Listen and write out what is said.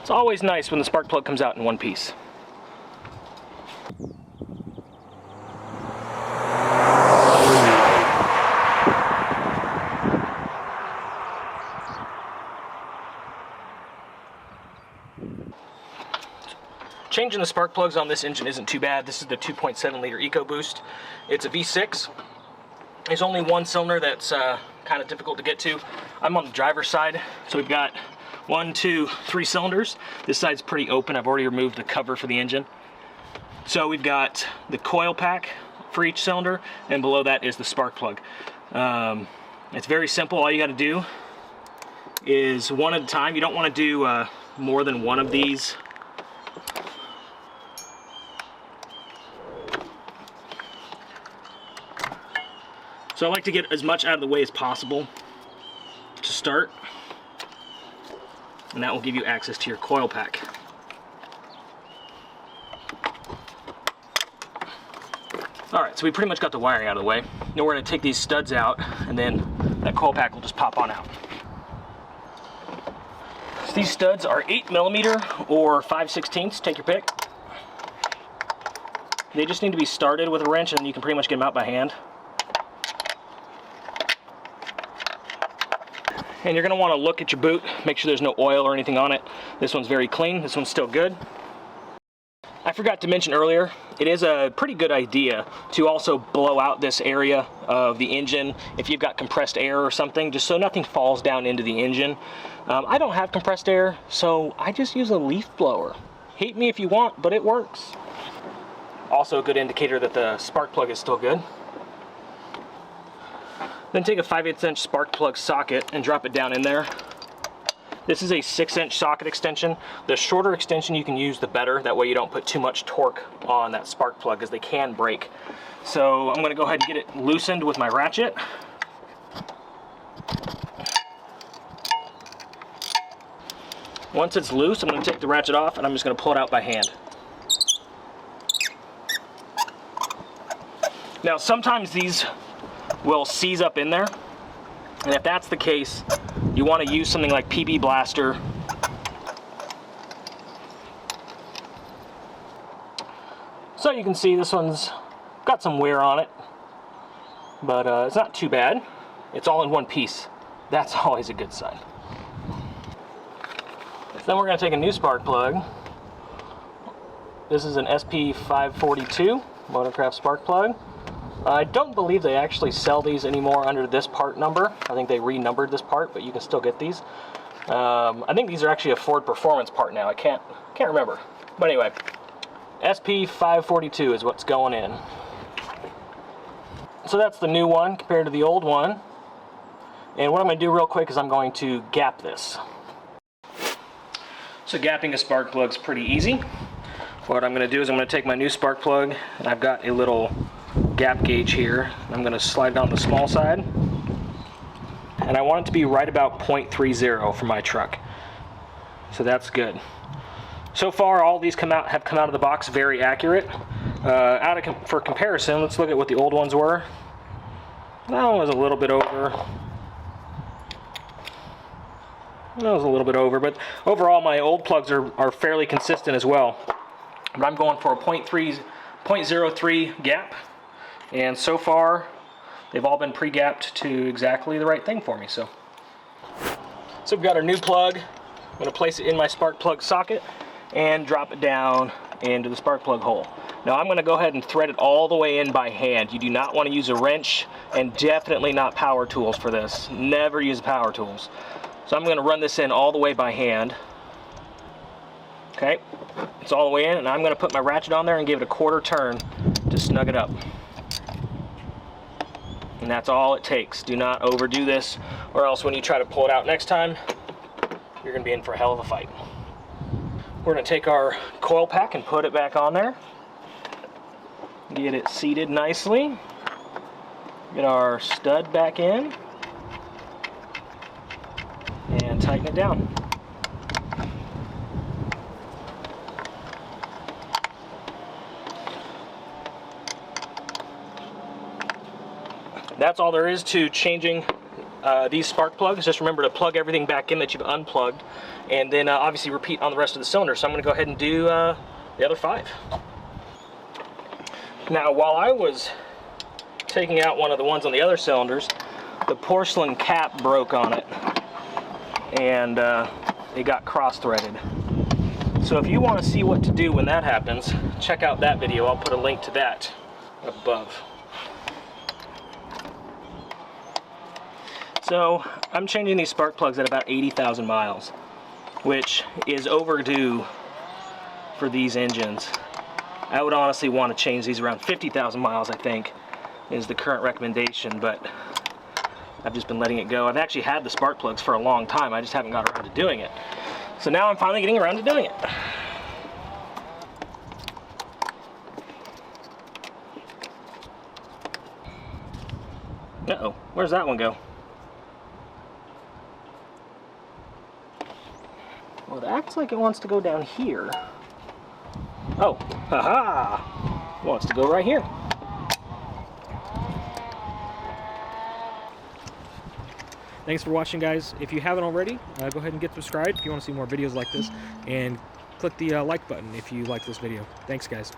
It's always nice when the spark plug comes out in one piece. Changing the spark plugs on this engine isn't too bad. This is the 2.7 liter Ecoboost. It's a V6. There's only one cylinder that's kind of difficult to get to. I'm on the driver's side, so we've got 1, 2, 3 cylinders. This side's pretty open. I've already removed the cover for the engine. So we've got the coil pack for each cylinder, and below that is the spark plug. It's very simple. All you got to do is one at a time. You don't want to do more than one of these. So I like to get as much out of the way as possible to start, and that will give you access to your coil pack. Alright, so we pretty much got the wiring out of the way. Now we're going to take these studs out, and then that coil pack will just pop on out. So these studs are 8mm or 5/16, take your pick. They just need to be started with a wrench, and you can pretty much get them out by hand. And you're going to want to look at your boot, make sure there's no oil or anything on it. This one's very clean, this one's still good. I forgot to mention earlier, it is a pretty good idea to also blow out this area of the engine if you've got compressed air or something, just so nothing falls down into the engine. I don't have compressed air, so I just use a leaf blower. Hate me if you want, but it works. Also a good indicator that the spark plug is still good. Then take a 5/8" spark plug socket and drop it down in there. This is a 6" socket extension. The shorter extension you can use, the better. That way you don't put too much torque on that spark plug, because they can break. So I'm going to go ahead and get it loosened with my ratchet. Once it's loose, I'm going to take the ratchet off, and I'm just going to pull it out by hand. Now sometimes these will seize up in there, and if that's the case, you want to use something like PB Blaster. So you can see this one's got some wear on it, but it's not too bad. It's all in one piece. That's always a good sign. Then we're going to take a new spark plug. This is an SP542 Motorcraft spark plug. I don't believe they actually sell these anymore under this part number. I think they renumbered this part, but you can still get these. I think these are actually a Ford Performance part now. I can't remember. But anyway, SP542 is what's going in. So that's the new one compared to the old one. And what I'm going to do real quick is I'm going to gap this. So gapping a spark plug is pretty easy. What I'm going to do is I'm going to take my new spark plug, and I've got a little gap gauge here. I'm going to slide it on the small side, and I want it to be right about 0.30 for my truck. So that's good. So far all these have come out of the box very accurate. For comparison, let's look at what the old ones were. That one was a little bit over. That was a little bit over, but overall my old plugs are fairly consistent as well. But I'm going for a 0.03 gap. And so far, they've all been pre-gapped to exactly the right thing for me. So we've got our new plug. I'm going to place it in my spark plug socket and drop it down into the spark plug hole. Now I'm going to go ahead and thread it all the way in by hand. You do not want to use a wrench, and definitely not power tools for this. Never use power tools. So I'm going to run this in all the way by hand. Okay, it's all the way in, and I'm going to put my ratchet on there and give it a quarter turn to snug it up. And that's all it takes. Do not overdo this, or else when you try to pull it out next time, you're going to be in for a hell of a fight. We're going to take our coil pack and put it back on there. Get it seated nicely. Get our stud back in. And tighten it down. That's all there is to changing these spark plugs. Just remember to plug everything back in that you've unplugged, and then obviously repeat on the rest of the cylinder. So I'm going to go ahead and do the other 5. Now, while I was taking out one of the ones on the other cylinders, the porcelain cap broke on it, and it got cross-threaded. So if you want to see what to do when that happens, check out that video. I'll put a link to that above. So I'm changing these spark plugs at about 80,000 miles, which is overdue for these engines. I would honestly want to change these around 50,000 miles, I think, is the current recommendation, but I've just been letting it go. I've actually had the spark plugs for a long time. I just haven't got around to doing it. So now I'm finally getting around to doing it. Uh-oh, where's that one go? Well, it acts like it wants to go down here. Oh, haha! It wants to go right here. Thanks for watching, guys. If you haven't already, go ahead and get subscribed if you want to see more videos like this, and click the like button if you like this video. Thanks, guys.